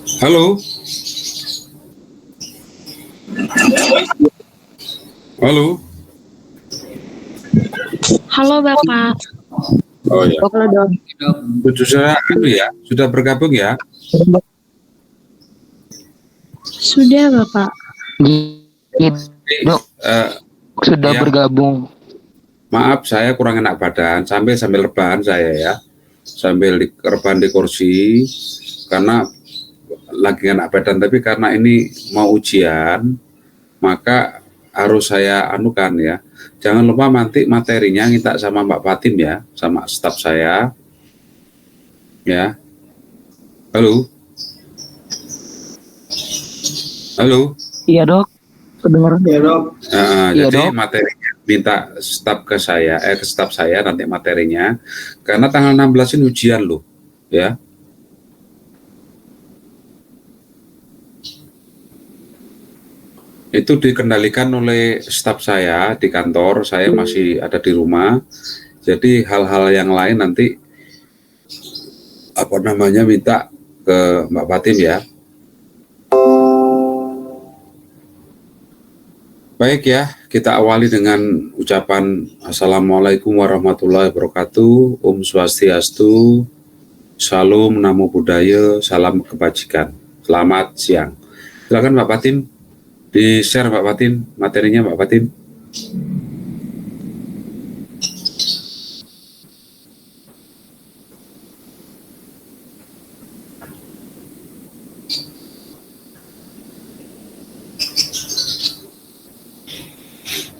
Halo, halo. Halo Bapak, Oh ya, Halo dok. sudah ya, sudah bergabung ya. sudah Bapak. Dok, Eh, sudah ya, bergabung. maaf saya kurang enak badan, sambil rebahan saya ya, sambil rebahan di kursi karena lagi enak badan. Tapi karena ini mau ujian, maka harus saya anukan ya. Jangan lupa nanti materinya minta sama Mbak Fatim ya, sama staf saya ya. Halo, halo. Iya dok, kedengeran. Ya dok. Iya Jadi dok. materinya minta staf ke saya, ke staf saya nanti materinya, karena tanggal 16 ini ujian loh, ya. Itu dikendalikan oleh staf saya di kantor, saya masih ada di rumah. Jadi hal-hal yang lain nanti apa namanya minta ke Mbak Fatim ya. Baik ya, kita awali dengan ucapan Assalamualaikum warahmatullahi wabarakatuh, Om Swastiastu, Salam Namo Buddhaya, salam kebajikan. Selamat siang. Silakan Mbak Fatim, di-share Mbak Fatim, materinya Mbak Fatim.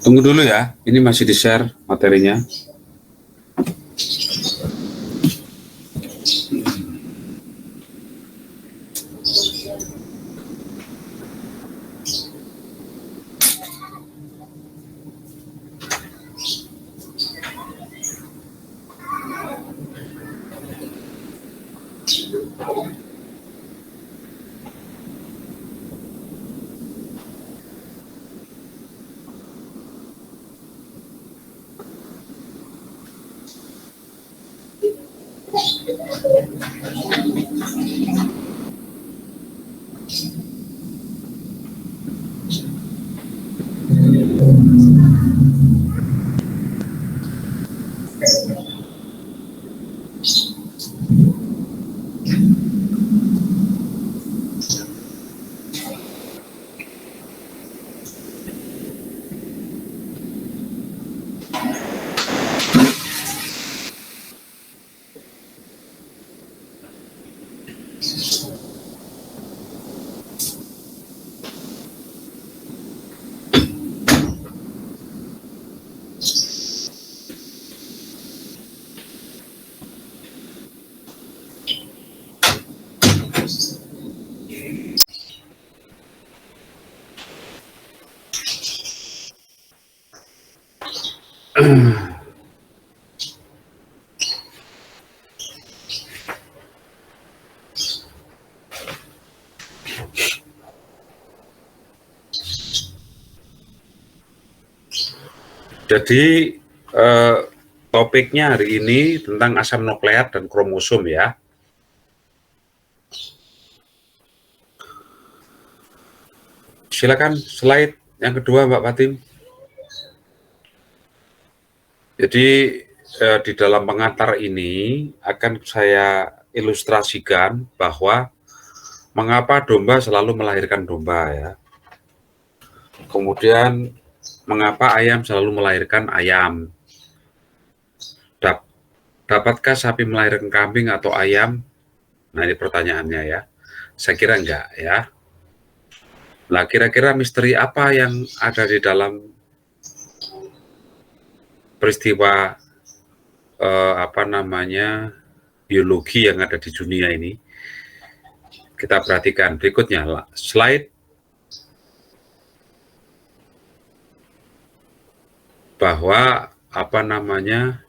Tunggu dulu ya, ini masih di-share materinya. Jadi topiknya hari ini tentang asam nukleat dan kromosom ya. Silakan slide yang kedua Mbak Fatim. Jadi di dalam pengantar ini akan saya ilustrasikan bahwa mengapa domba selalu melahirkan domba ya. Kemudian mengapa ayam selalu melahirkan ayam. Dapatkah sapi melahirkan kambing atau ayam? Nah ini pertanyaannya ya. Saya kira enggak ya. Nah kira-kira misteri apa yang ada di dalam peristiwa apa namanya biologi yang ada di dunia ini? Kita perhatikan berikutnya slide. Bahwa apa namanya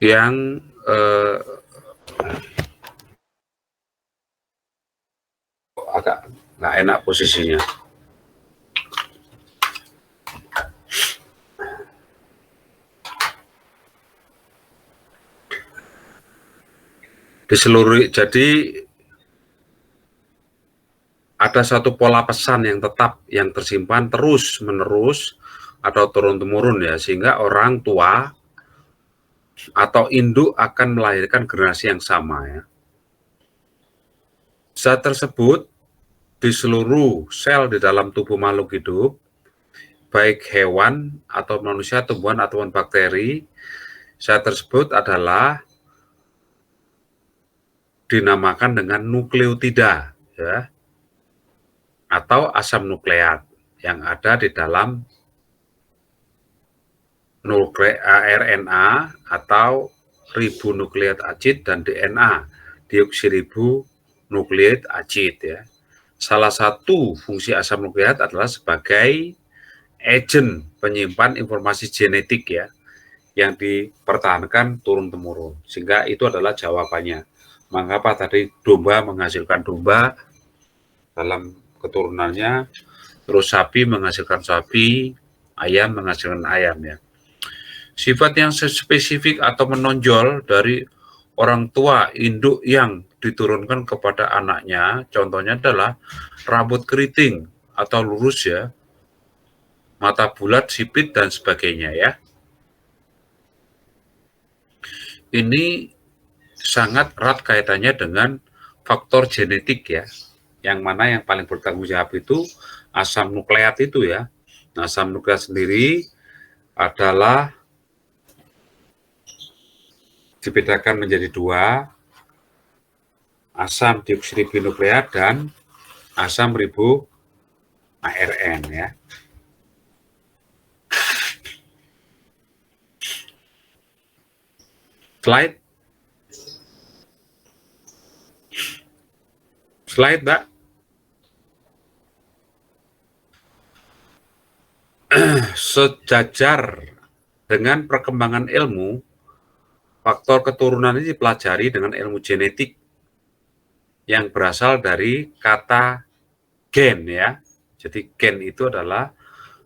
yang agak nggak enak posisinya. Di seluruh, jadi ada satu pola pesan yang tetap yang tersimpan terus menerus atau turun temurun ya, sehingga orang tua atau induk akan melahirkan generasi yang sama ya. Zat tersebut di seluruh sel di dalam tubuh makhluk hidup, baik hewan atau manusia, tumbuhan ataupun bakteri, zat tersebut adalah dinamakan dengan nukleotida ya, atau asam nukleat yang ada di dalam RNA atau ribonukleat acid dan DNA, deoksiribonukleat acid ya. Salah satu fungsi asam nukleat adalah sebagai agen penyimpan informasi genetik ya, yang dipertahankan turun-temurun, sehingga itu adalah jawabannya. Mengapa tadi domba menghasilkan domba dalam keturunannya, terus sapi menghasilkan sapi, ayam menghasilkan ayam ya. Sifat yang spesifik atau menonjol dari orang tua induk yang diturunkan kepada anaknya, contohnya adalah rambut keriting atau lurus ya, mata bulat, sipit, dan sebagainya ya. Ini sangat erat kaitannya dengan faktor genetik ya, yang mana yang paling bertanggung jawab itu asam nukleat itu ya. Nah, asam nukleat sendiri adalah dibedakan menjadi dua, asam deoksiribonukleat dan asam ribo ARN ya. Slide, Mbak. Sejajar dengan perkembangan ilmu, faktor keturunan ini dipelajari dengan ilmu genetik yang berasal dari kata gen ya. Jadi gen itu adalah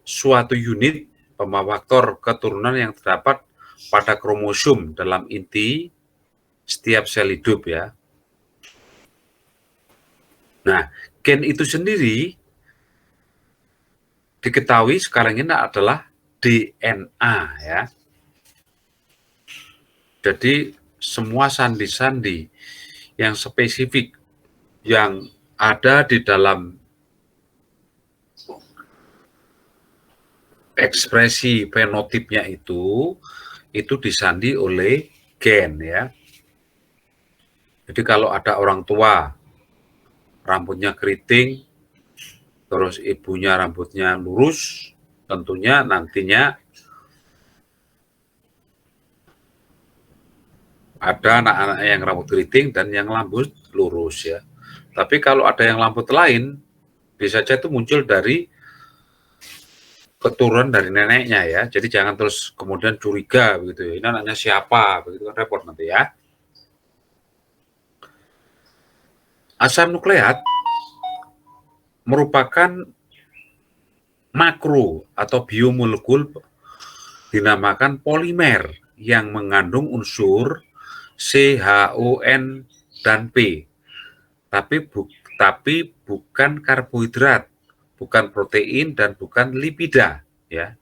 suatu unit pembawa faktor keturunan yang terdapat pada kromosom dalam inti setiap sel hidup ya. Nah, gen itu sendiri diketahui sekarang ini adalah DNA ya. Jadi semua sandi-sandi yang spesifik yang ada di dalam ekspresi fenotipnya itu disandi oleh gen ya. Jadi kalau ada orang tua rambutnya keriting, terus ibunya rambutnya lurus, tentunya nantinya ada anak-anak yang rambut keriting dan yang rambut lurus ya. Tapi kalau ada yang rambut lain, bisa saja itu muncul dari keturunan dari neneknya ya. Jadi jangan terus kemudian curiga begitu ya. Ini anaknya siapa? Begitu kan repot nanti ya. Asam nukleat merupakan makro atau biomolekul dinamakan polimer yang mengandung unsur C, H, O, N, dan P. Tapi bukan karbohidrat, bukan protein, dan bukan lipida ya.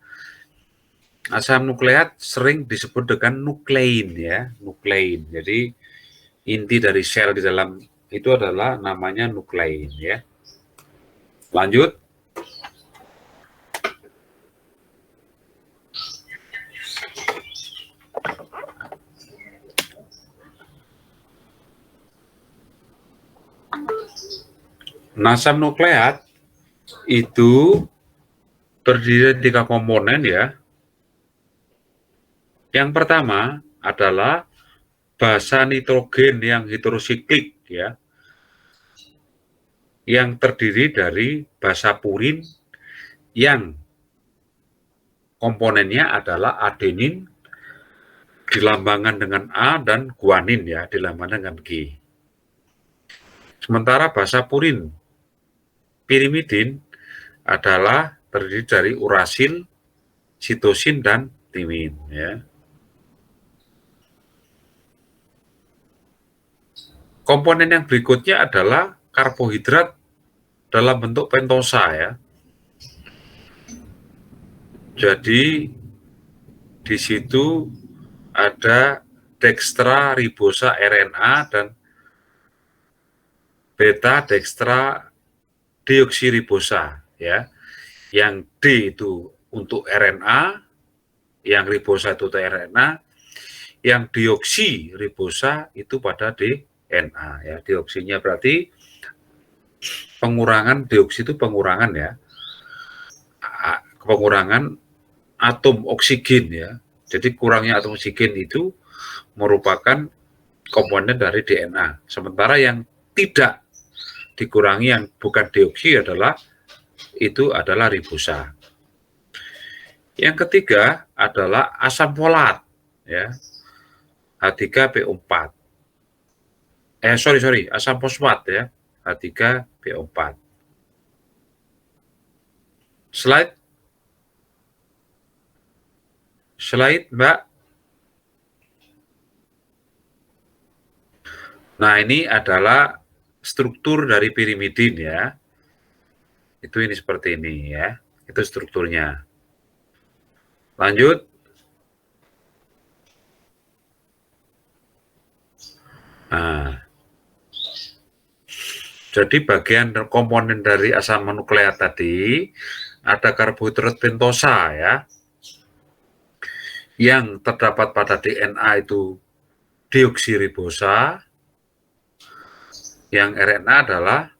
Asam nukleat sering disebut dengan nuklein ya, nuklein. Jadi inti dari sel di dalam itu adalah namanya nuklein ya. Lanjut. Asam nukleat itu terdiri dari 3 komponen ya. Yang pertama adalah basa nitrogen yang heterosiklik ya, yang terdiri dari basa purin yang komponennya adalah adenin, dilambangkan dengan A dan guanin ya dilambangkan dengan G. Sementara basa purin pirimidin adalah terdiri dari urasil, sitosin dan timin ya. Komponen yang berikutnya adalah karbohidrat dalam bentuk pentosa ya. Jadi di situ ada dekstra ribosa RNA dan beta dekstra deoksiribosa ya. Yang D itu untuk RNA, yang ribosa itu untuk RNA, yang deoksiribosa itu pada DNA ya. Deoksinya berarti pengurangan deoksi itu pengurangan ya. Pengurangan atom oksigen ya. Jadi kurangnya atom oksigen itu merupakan komponen dari DNA. Sementara yang tidak dikurangi yang bukan deoksi adalah ribosa. Yang ketiga adalah asam folat ya. H3PO4. Asam fosfat ya. H3PO4. Slide, Mbak. Nah, ini adalah struktur dari pirimidin ya. Itu ini seperti ini ya. Itu strukturnya. Lanjut. Nah, jadi bagian komponen dari asam nukleat tadi ada karbohidrat pentosa ya. Yang terdapat pada DNA itu deoksiribosa, yang RNA adalah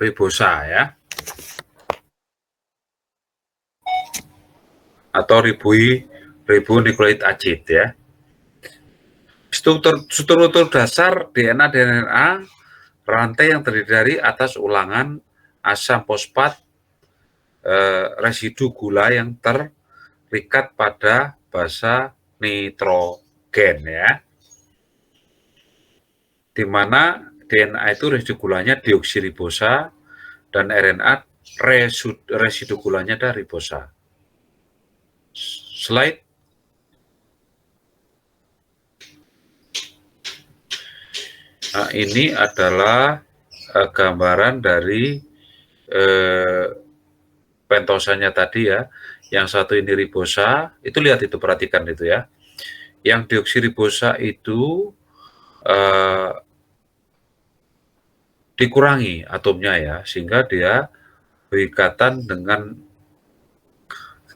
ribosa ya, atau ribonukleik acid ya. Struktur dasar DNA dan RNA rantai yang terdiri dari atas ulangan asam fosfat residu gula yang terikat pada basa nitrogen ya, di mana DNA itu residu gulanya deoksiribosa dan RNA residu gulanya ada ribosa. Slide. Nah, ini adalah gambaran dari pentosanya tadi ya. Yang satu ini ribosa, itu lihat itu, perhatikan itu ya. Yang deoksiribosa itu dikurangi atomnya ya, sehingga dia berikatan dengan,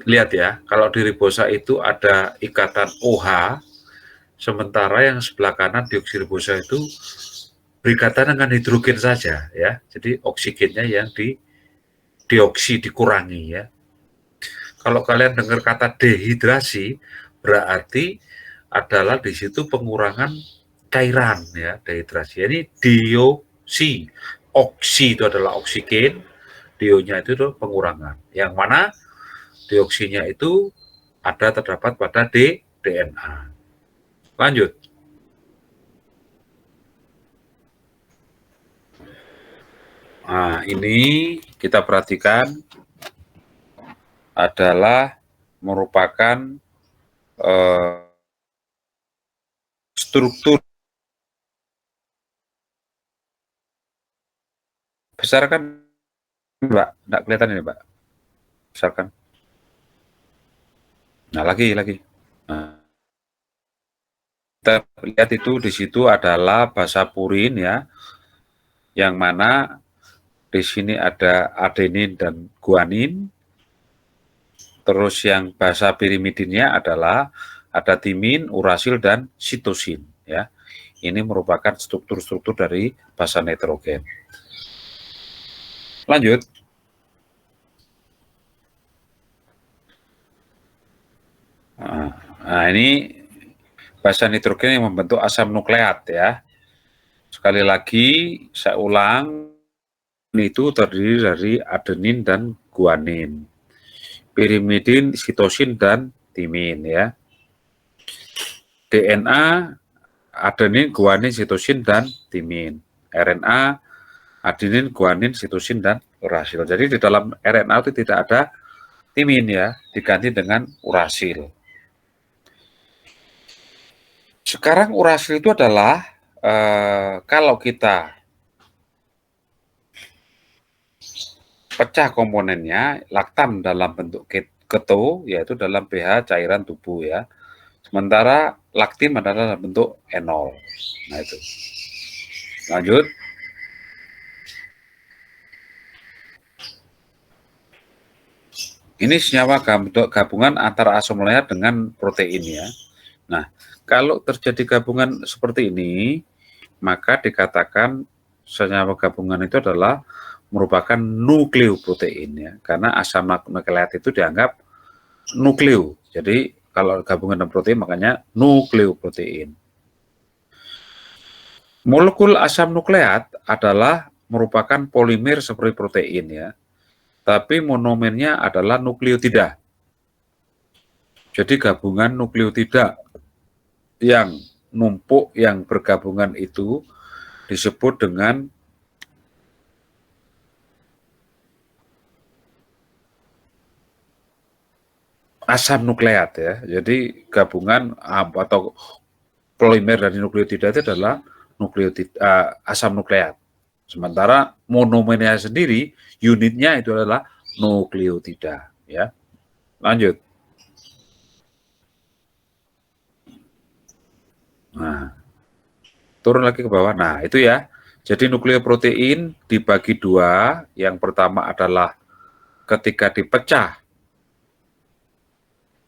lihat ya, kalau di ribosa itu ada ikatan OH, sementara yang sebelah kanan deoksiribosa itu berikatan dengan hidrogen saja ya. Jadi oksigennya yang dikurangi ya. Kalau kalian dengar kata dehidrasi, berarti adalah di situ pengurangan cairan ya, dehidrasi. Ini dioksi, oksi itu adalah oksigen, dionya itu adalah pengurangan. Yang mana dioksinya itu terdapat pada DNA. Lanjut. Nah, ini kita perhatikan adalah merupakan struktur besarkan, Mbak, enggak kelihatan ini, Mbak. Besarkan. Nah, lagi. Nah, kita lihat itu di situ adalah basa purin ya, yang mana di sini ada adenin dan guanin. Terus yang basa pirimidinnya adalah ada timin, urasil, dan sitosin ya. Ini merupakan struktur-struktur dari basa nitrogen. Lanjut. Nah, ini basa nitrogen yang membentuk asam nukleat ya. Sekali lagi saya ulang, itu terdiri dari adenin dan guanin, pirimidin, sitosin, dan timin ya. DNA adenin, guanin, sitosin, dan timin. RNA adenin, guanin, sitosin, dan urasil. Jadi di dalam RNA itu tidak ada timin ya, diganti dengan urasil. Sekarang urasil itu adalah kalau kita pecah komponennya, laktam dalam bentuk keto, yaitu dalam pH cairan tubuh ya. Sementara laktim adalah dalam bentuk enol. Nah itu. Lanjut. Ini senyawa gabungan antara asam nukleat dengan protein ya. Nah, kalau terjadi gabungan seperti ini, maka dikatakan senyawa gabungan itu adalah merupakan nukleoprotein ya, karena asam nukleat itu dianggap nukleo. Jadi kalau gabungan dengan protein makanya nukleoprotein. Molekul asam nukleat adalah merupakan polimer seperti protein ya, tapi monomernya adalah nukleotida. Jadi gabungan nukleotida yang numpuk, yang bergabungan itu disebut dengan asam nukleat ya. Jadi gabungan atau polimer dari nukleotida itu adalah asam nukleat. Sementara monomernya sendiri, unitnya itu adalah nukleotida ya. Lanjut. Nah, turun lagi ke bawah. Nah, itu ya. Jadi nukleoprotein dibagi dua. Yang pertama adalah ketika dipecah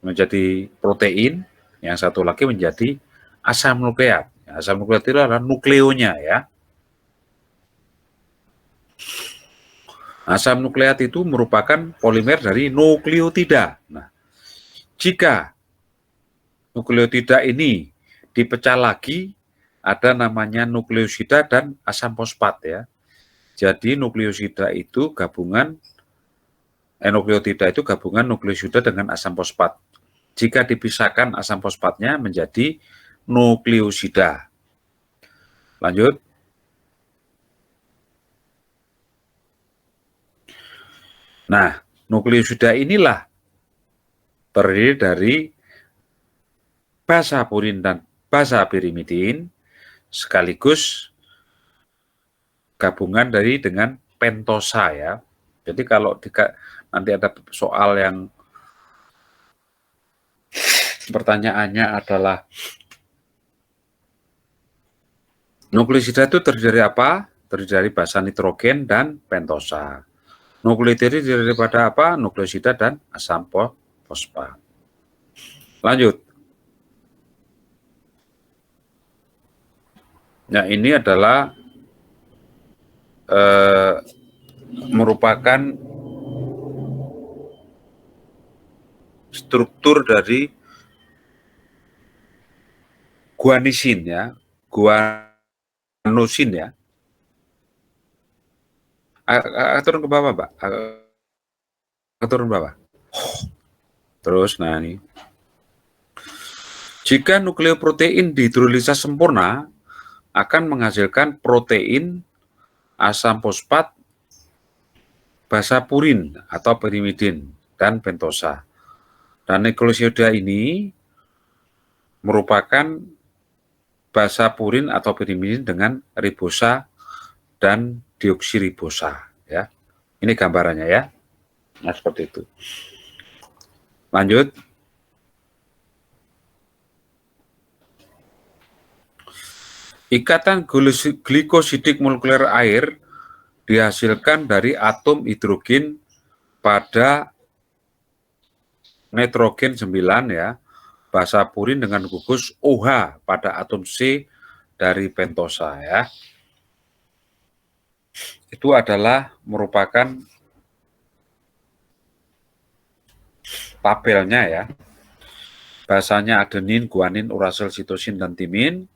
menjadi protein, yang satu lagi menjadi asam nukleat. Asam nukleat itu adalah nukleonya ya. Asam nukleat itu merupakan polimer dari nukleotida. Nah, jika nukleotida ini dipecah lagi, ada namanya nukleosida dan asam fosfat ya. Jadi nukleosida itu gabungan nukleotida itu gabungan nukleosida dengan asam fosfat. Jika dipisahkan asam fosfatnya menjadi nukleosida. Lanjut. Nah, nukleosida inilah terdiri dari basa purin dan basa pirimidin sekaligus gabungan dari dengan pentosa ya. Jadi kalau nanti ada soal yang pertanyaannya adalah nukleosida itu terdiri dari apa? Terdiri dari basa nitrogen dan pentosa. Nukleotida terdiri daripada apa? Nukleosida dan asam fosfat. Lanjut. Nah, ini adalah merupakan struktur dari guanisin ya, guanosin ya. Turun ke bawah, Pak. Turun ke bawah. Terus, nah ini. Jika nukleoprotein dihidrolisa sempurna, akan menghasilkan protein, asam fosfat, basa purin atau pirimidin, dan pentosa. Dan nukleosida ini merupakan basa purin atau pirimidin dengan ribosa dan deoksiribosa ya. Ini gambarannya ya. Nah, seperti itu. Lanjut. Ikatan glikosidik molekuler air dihasilkan dari atom hidrogen pada nitrogen 9 ya. Basa purin dengan gugus OH pada atom C dari pentosa ya. Itu adalah merupakan tabelnya ya. Basanya adenin, guanin, urasil, sitosin, dan timin.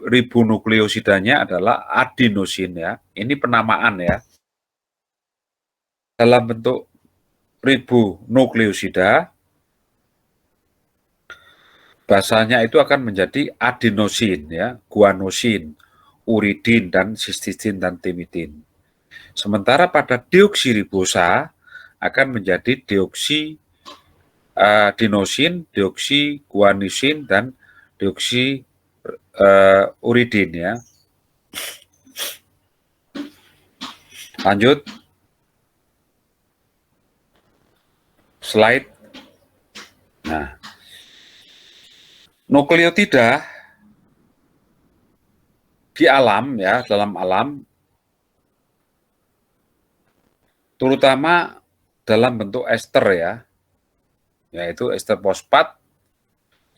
Ribonukleosidanya adalah adenosin ya. Ini penamaan ya. Dalam bentuk ribonukleosida. basanya itu akan menjadi adenosin, ya, guanosin, uridin, dan sistisin dan timidin. Sementara pada deoksiribosa akan menjadi deoksi guanisin, dan uridin, ya. Lanjut. Slide. Nah, nukleotida di alam, ya, dalam alam, terutama dalam bentuk ester, ya, yaitu ester fosfat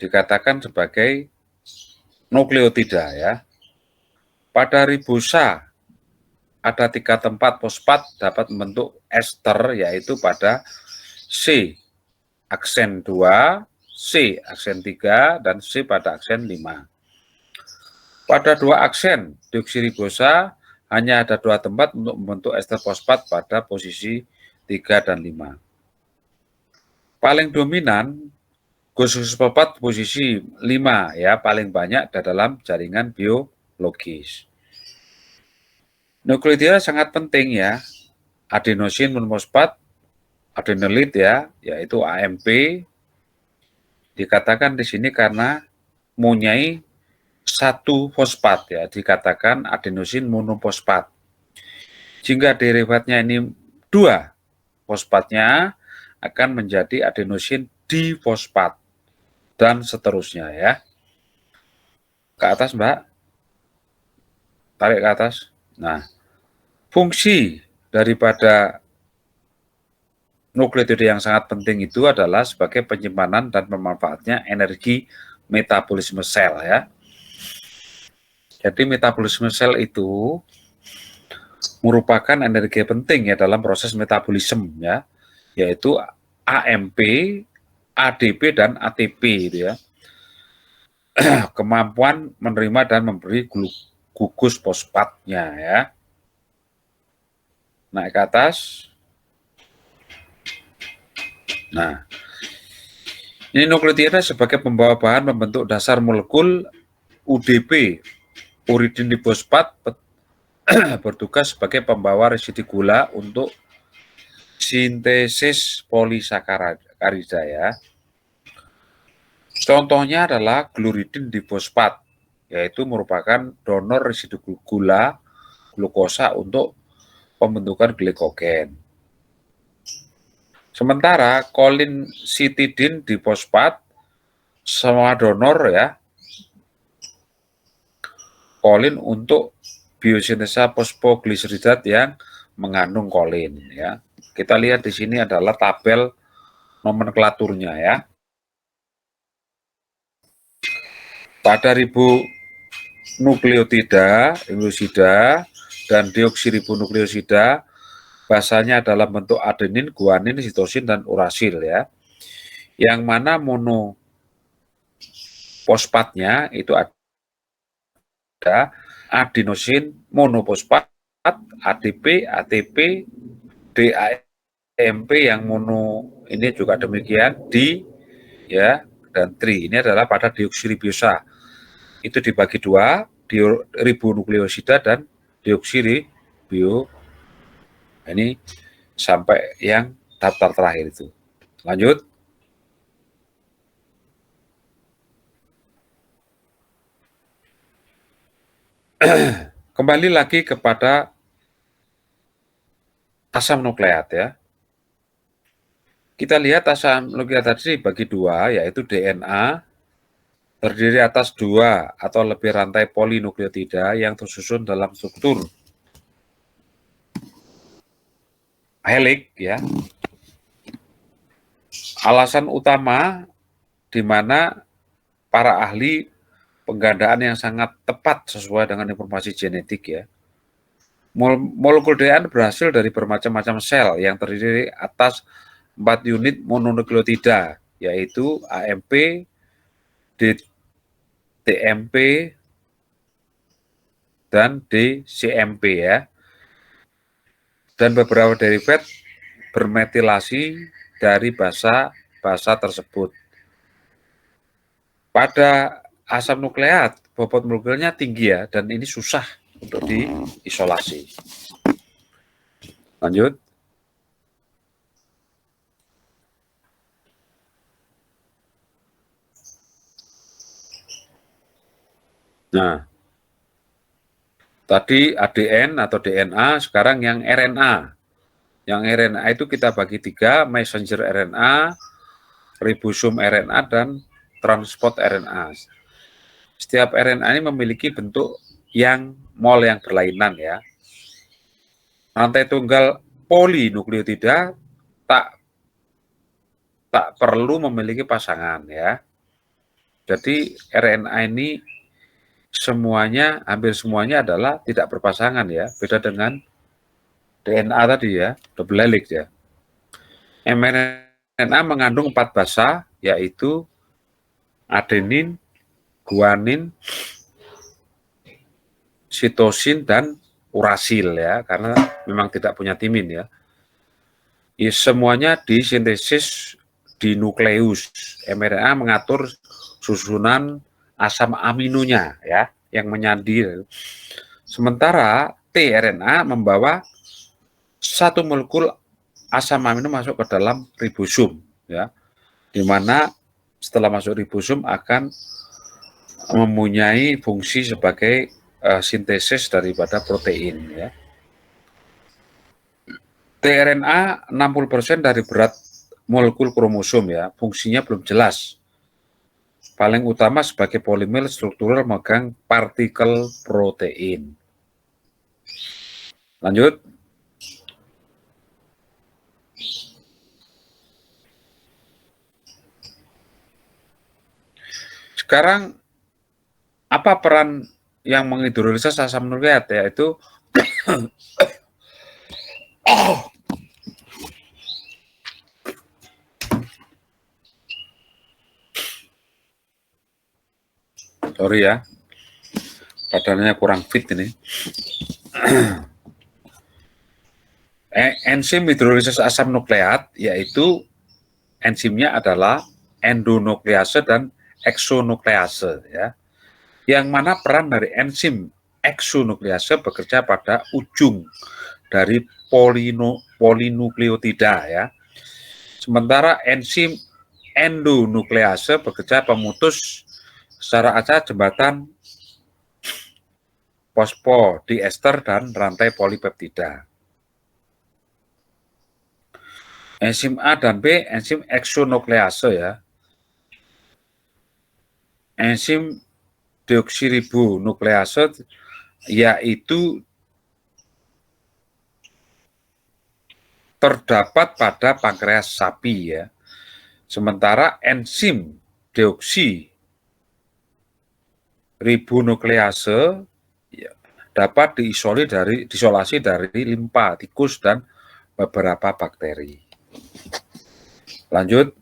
dikatakan sebagai nukleotida, ya. Pada ribosa ada 3 tempat fosfat dapat membentuk ester, yaitu pada C aksen 2, C aksen 3, dan C pada aksen 5. Pada 2 aksen deoksiribosa hanya ada 2 tempat untuk membentuk ester fosfat pada posisi 3 dan 5. Paling dominan glukosa fosfat posisi 5, ya, paling banyak dalam jaringan biologis. Nukleotida sangat penting, ya. Adenosin monofosfat, adenolit, ya, yaitu AMP, dikatakan di sini karena mempunyai 1 fosfat, ya, dikatakan adenosin monofosfat. Jika derivatnya ini 2 fosfatnya akan menjadi adenosin difosfat dan seterusnya, ya. Ke atas, Mbak. Tarik ke atas. Nah, fungsi daripada nukleotida yang sangat penting itu adalah sebagai penyimpanan dan pemanfaatnya energi metabolisme sel, ya. Jadi metabolisme sel itu merupakan energi penting, ya, dalam proses metabolisme, ya, yaitu AMP, ADP, dan ATP, itu, ya. Kemampuan menerima dan memberi gugus fosfatnya, ya. Naik ke atas. Nah, ini nukleotida sebagai pembawa bahan membentuk dasar molekul UDP, uridin difosfat, bertugas sebagai pembawa residu gula untuk sintesis polisakarida, ya. Contohnya adalah gluridin difosfat, yaitu merupakan donor residu gula glukosa untuk pembentukan glikogen. Sementara kolinsitidin difosfat sama donor, ya, kolin untuk biosintesa fosfogliseridat yang mengandung kolin, ya. Kita lihat di sini adalah tabel nomenklaturnya, ya. Pada ribonukleotida, dan deoksiribonukleosida, basanya adalah bentuk adenin, guanin, sitosin, dan urasil, ya. Yang mana monofosfatnya itu ada adenosin monofosfat, ADP, ATP, DAMP yang mono ini juga demikian, di, ya, dan tri. Ini adalah pada deoksiribosa. Itu dibagi 2, ribonukleosida dan deoksiribio. Ini sampai yang daftar terakhir itu. Lanjut. Kembali lagi kepada asam nukleat, ya. Kita lihat asam nukleat tadi dibagi 2, yaitu DNA, terdiri atas 2 atau lebih rantai polinukleotida yang tersusun dalam struktur helix, ya. Alasan utama di mana para ahli penggandaan yang sangat tepat sesuai dengan informasi genetik, ya. Molekul DNA berhasil dari bermacam-macam sel yang terdiri atas 4 unit mononukleotida, yaitu AMP, DTMP, dan DCMP, ya. Dan beberapa derivat bermetilasi dari basa tersebut. Pada asam nukleat, bobot molekulnya tinggi ya, dan ini susah untuk diisolasi. Lanjut. Nah, tadi ADN atau DNA, sekarang yang RNA. Yang RNA itu kita bagi 3, messenger RNA, ribosom RNA, dan transport RNA. Setiap RNA ini memiliki bentuk yang mol yang berlainan ya. Rantai tunggal polinukleotida tak perlu memiliki pasangan ya. Jadi RNA ini semuanya, hampir semuanya adalah tidak berpasangan ya. Beda dengan DNA tadi ya, double helix ya. mRNA mengandung 4 basa, yaitu adenin, guanin, sitosin, dan urasil ya, karena memang tidak punya timin ya. Semuanya disintesis di nukleus. mRNA mengatur susunan asam aminonya ya, yang menyandi. Sementara tRNA membawa satu molekul asam amino masuk ke dalam ribosom ya, di mana setelah masuk ribosom akan mempunyai fungsi sebagai sintesis daripada protein ya. tRNA 60% dari berat molekul kromosom ya, fungsinya belum jelas. Paling utama sebagai polimer struktural megang partikel protein. Lanjut. Sekarang apa peran yang menghidrolisis asam nukleat, yaitu sorry ya, badannya kurang fit ini. Enzim hidrolisis asam nukleat, yaitu enzimnya adalah endonuklease dan eksonuklease ya. Yang mana peran dari enzim eksonuklease bekerja pada ujung dari polinukleotida ya. Sementara enzim endonuklease bekerja pemutus secara acak jembatan fosfodiester dan rantai polipeptida. Enzim A dan B, enzim eksonuklease ya. Enzim deoksiribonuklease yaitu terdapat pada pankreas sapi ya. Sementara enzim deoksiribonuklease ya, dapat diisolasi dari limpa, tikus, dan beberapa bakteri. Lanjut.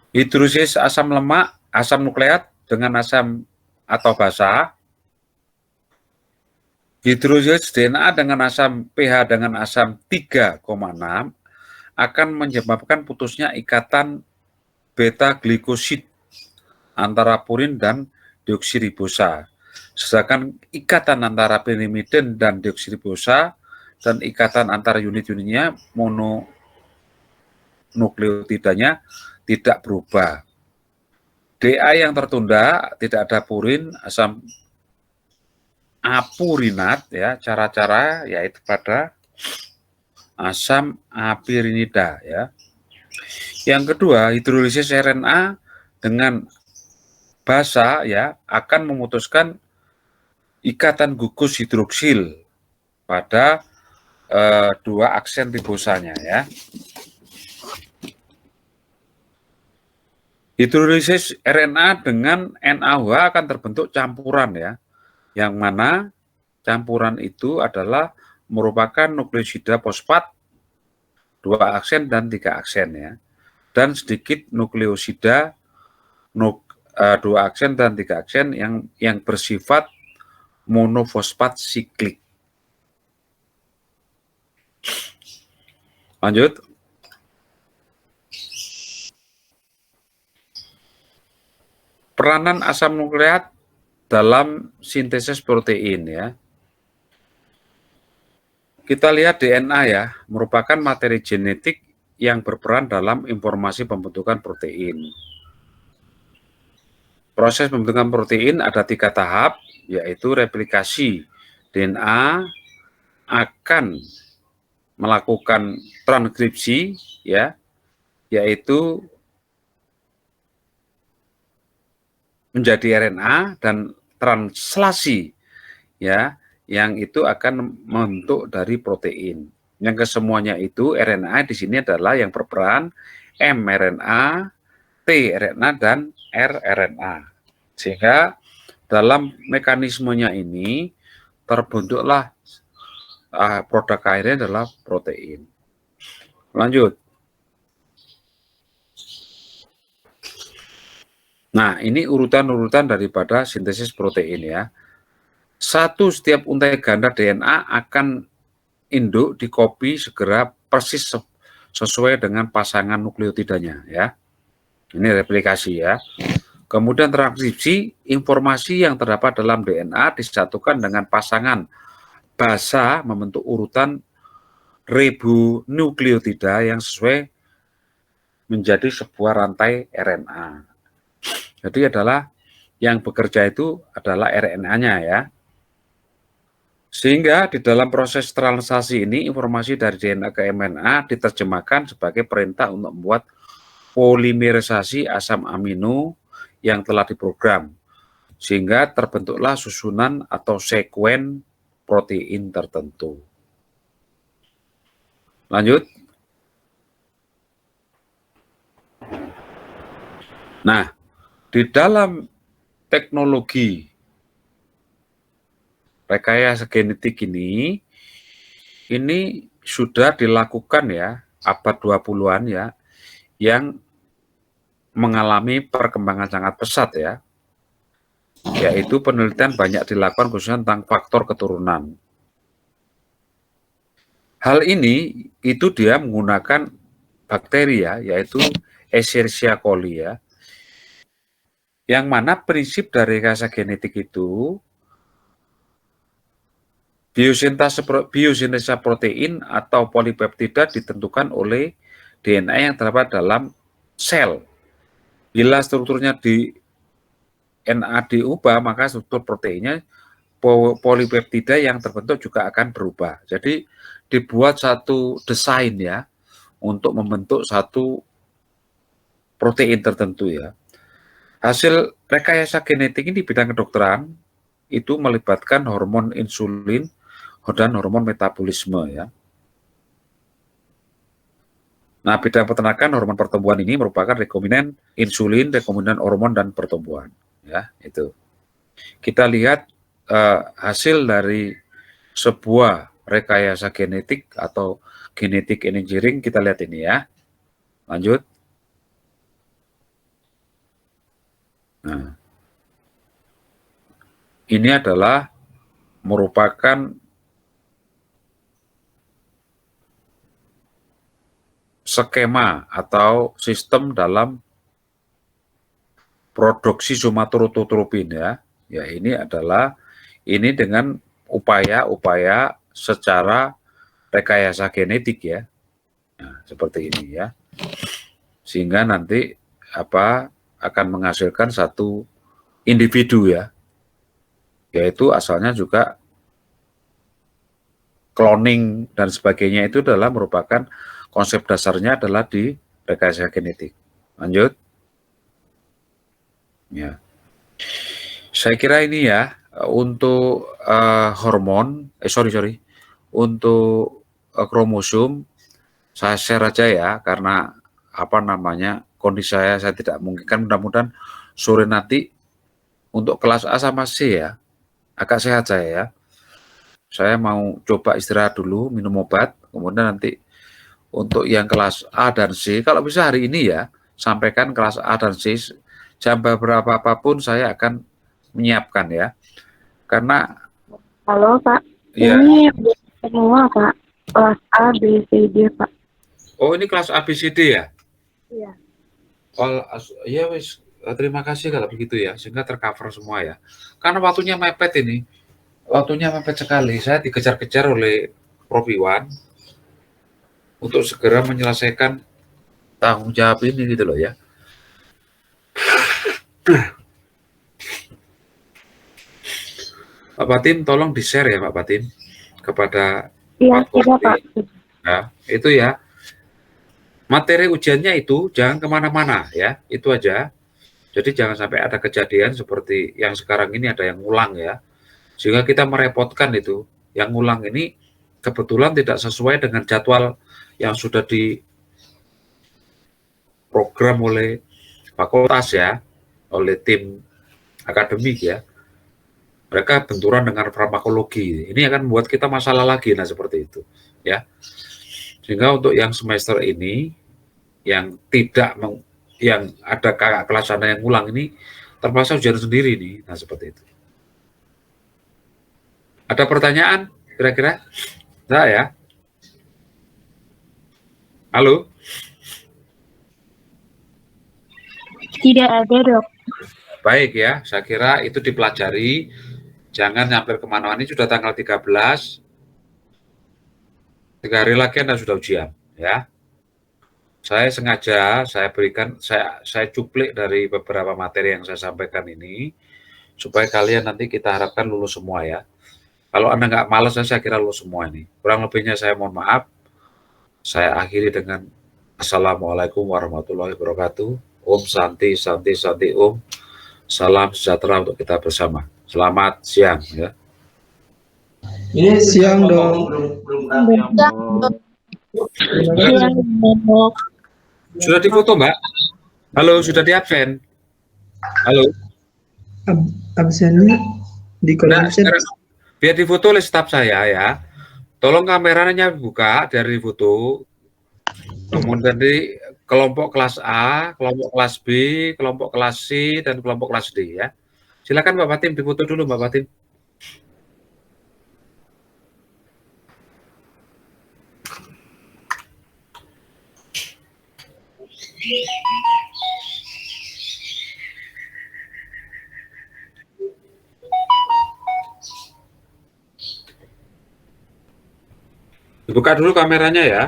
Hidrolisis asam lemak, asam nukleat dengan asam atau basa. Hidrolisis DNA dengan asam pH dengan asam 3,6 akan menyebabkan putusnya ikatan beta glikosid antara purin dan deoksiribosa. Sedangkan ikatan antara pirimidin dan deoksiribosa dan ikatan antara unit-unitnya mononukleotidanya tidak berubah. DA yang tertunda, tidak ada purin, asam apurinat ya, cara-cara yaitu pada asam apirinida ya. Yang kedua, hidrolisis RNA dengan basa ya akan memutuskan ikatan gugus hidroksil pada dua aksen ribosanya ya. Hidrolisis RNA dengan NaOH akan terbentuk campuran ya, yang mana campuran itu adalah merupakan nukleosida fosfat 2 aksen dan 3 aksen ya, dan sedikit nukleosida 2 aksen dan 3 aksen yang bersifat monofosfat siklik. Lanjut. Peranan asam nukleat dalam sintesis protein ya. Kita lihat DNA ya, merupakan materi genetik yang berperan dalam informasi pembentukan protein. Proses pembentukan protein ada 3 tahap, yaitu replikasi. DNA akan melakukan transkripsi ya, yaitu menjadi RNA, dan translasi ya, yang itu akan membentuk dari protein. Yang kesemuanya itu RNA di sini adalah yang berperan mRNA, tRNA, dan rRNA. Sehingga dalam mekanismenya ini terbentuklah produk akhirnya adalah protein. Lanjut. Nah, ini urutan-urutan daripada sintesis protein ya. Setiap untai ganda DNA akan induk dikopi segera persis sesuai dengan pasangan nukleotidanya ya. Ini replikasi ya. Kemudian transkripsi, informasi yang terdapat dalam DNA disatukan dengan pasangan basa membentuk urutan ribonukleotida yang sesuai menjadi sebuah rantai RNA. Jadi adalah yang bekerja itu adalah RNA-nya ya. Sehingga di dalam proses translasi ini informasi dari DNA ke mRNA diterjemahkan sebagai perintah untuk membuat polimerisasi asam amino yang telah diprogram. Sehingga terbentuklah susunan atau sekuen protein tertentu. Lanjut. Nah, di dalam teknologi rekayasa genetik ini sudah dilakukan ya, abad 20-an ya, yang mengalami perkembangan sangat pesat ya, yaitu penelitian banyak dilakukan khususnya tentang faktor keturunan. Hal ini itu dia menggunakan bakteri ya, yaitu Escherichia coli ya, yang mana prinsip dari rekayasa genetik itu biosintesa protein atau polipeptida ditentukan oleh DNA yang terdapat dalam sel. Bila strukturnya di DNA diubah, maka struktur proteinnya polipeptida yang terbentuk juga akan berubah. Jadi dibuat satu desain ya untuk membentuk satu protein tertentu ya. Hasil rekayasa genetik ini di bidang kedokteran itu melibatkan hormon insulin dan hormon metabolisme ya. Nah, bidang peternakan hormon pertumbuhan ini merupakan rekombinan insulin, rekombinan hormon dan pertumbuhan ya, itu. Kita lihat hasil dari sebuah rekayasa genetik atau genetic engineering, kita lihat ini ya. Lanjut. Nah, ini adalah merupakan skema atau sistem dalam produksi somatotropin ya. Ya, ini dengan upaya-upaya secara rekayasa genetik ya. Nah, seperti ini ya. Sehingga nanti akan menghasilkan satu individu ya, yaitu asalnya juga cloning dan sebagainya, itu adalah merupakan konsep dasarnya adalah di rekayasa genetik. Lanjut. Ya. Saya kira ini ya untuk hormon, untuk kromosom saya share aja ya, karena kondisi saya tidak memungkinkan. Mudah-mudahan sore nanti untuk kelas A sama C ya, agak sehat saya ya. Saya mau coba istirahat dulu, minum obat, kemudian nanti untuk yang kelas A dan C, kalau bisa hari ini ya, sampaikan kelas A dan C, jam berapa apapun saya akan menyiapkan ya. Karena Halo Pak, ya, ini semua Pak, kelas A, B, C, D Pak. oh ini kelas A, B, C, D ya? Iya. Ya wis, terima kasih kalau begitu ya, sehingga tercover semua ya. Karena waktunya mepet ini, waktunya mepet sekali. Saya dikejar-kejar oleh Prof Iwan untuk segera menyelesaikan tanggung jawab ini gitu loh ya. Pak Patin, tolong di-share ya Pak Patin kepada Iya, Pak sudah Kopti. Pak. Ya, itu ya. Materi ujiannya itu jangan kemana-mana ya, itu aja. Jadi jangan sampai ada kejadian seperti yang sekarang ini ada yang ngulang ya, sehingga kita merepotkan itu. Yang ngulang ini kebetulan tidak sesuai dengan jadwal yang sudah diprogram oleh fakultas ya, oleh tim akademik ya. Mereka benturan dengan farmakologi. Ini akan membuat kita masalah lagi, nah seperti itu ya. Sehingga untuk yang semester ini yang tidak yang ada kakak kelas Anda yang ngulang ini terpaksa ujian sendiri nih. Nah, seperti itu. Ada pertanyaan kira-kira? Nah, ya. Halo? Tidak ada, Dok. Baik ya, saya kira itu dipelajari. Jangan nyamper kemana-mana, ini sudah tanggal 13, 3 hari lagi Anda sudah ujian. Ya. Saya sengaja, saya cuplik dari beberapa materi yang saya sampaikan ini, supaya kalian nanti kita harapkan lulus semua ya. Kalau Anda nggak malas, saya kira lulus semua ini. Kurang lebihnya saya mohon maaf. Saya akhiri dengan Assalamualaikum warahmatullahi wabarakatuh. Om Santi, Santi, Santi, Om. Salam sejahtera untuk kita bersama. Selamat siang ya. Ini siang dong. Iya, Dok. Sudah difoto Mbak? Halo, sudah di absen? Halo. Absennya di kolom Nah, chat. sekarang biar difoto oleh staf saya ya. Tolong kameranya buka dari foto. Kemudian dari kelompok kelas A, kelompok kelas B, kelompok kelas C, dan kelompok kelas D ya. Silakan Mbak Fatim, difoto dulu Mbak Fatim. Dibuka dulu kameranya ya.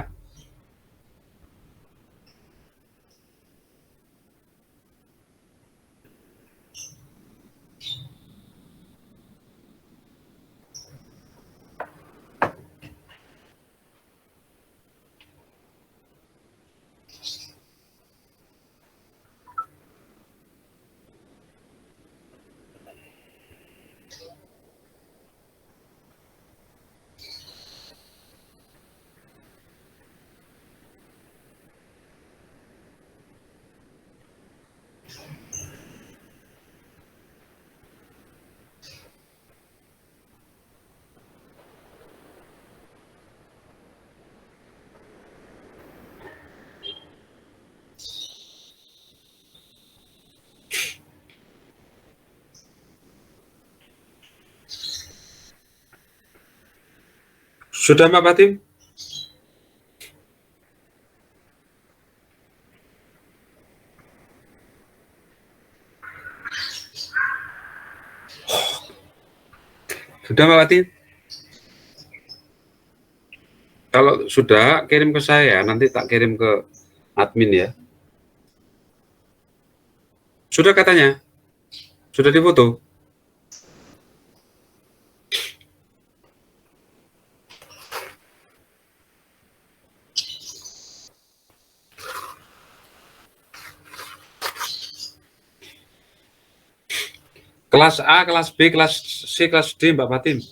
Sudah Mbak Fatim? Sudah Mbak Fatim? Kalau sudah, kirim ke saya, nanti tak kirim ke admin ya. Sudah katanya? Sudah difoto? Kelas A, kelas B, kelas C, kelas D Mbak Fatim.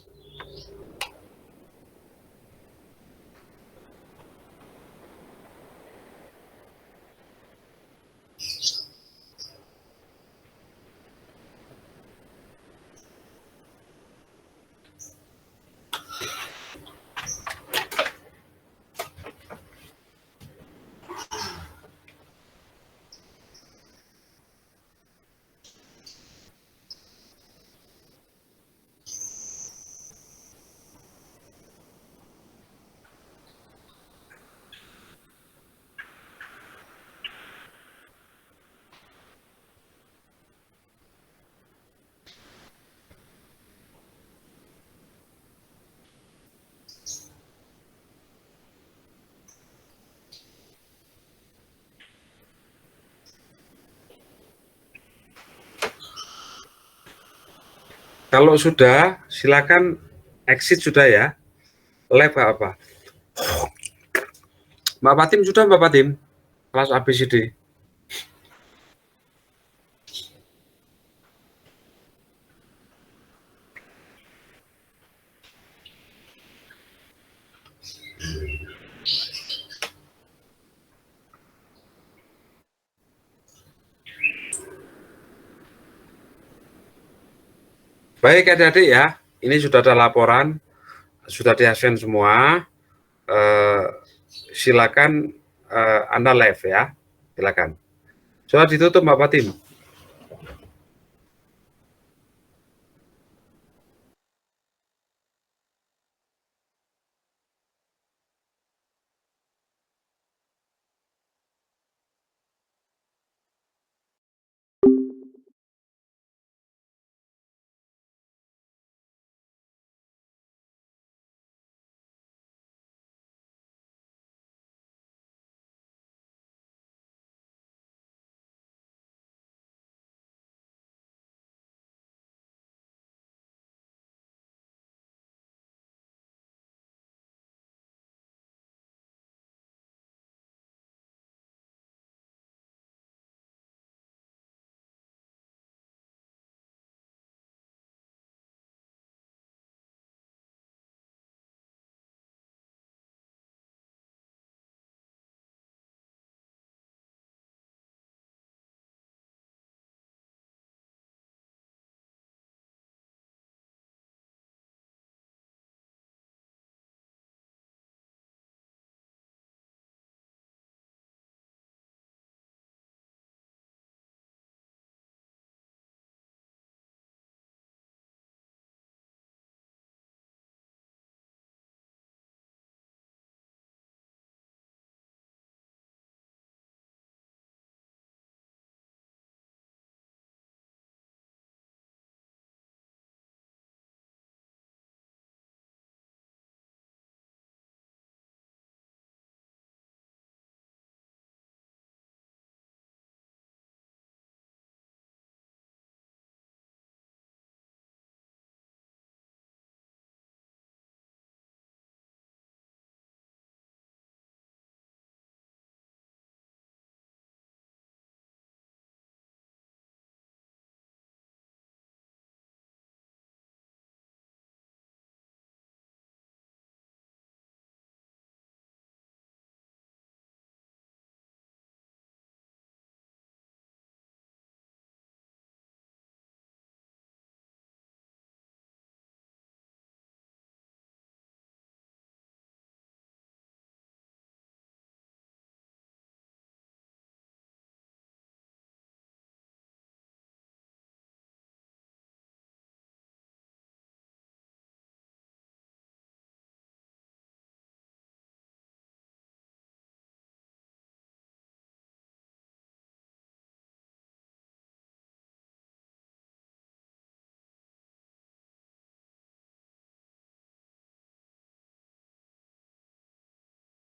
Kalau sudah, silakan exit sudah ya. Live apa? Mbak Patim sudah, Mbak Patim? Kelas ABCD. Baik adik-adik ya, ini sudah ada laporan, sudah di-absen semua. Silakan Anda live ya, silakan. Sudah ditutup Mbak Patim.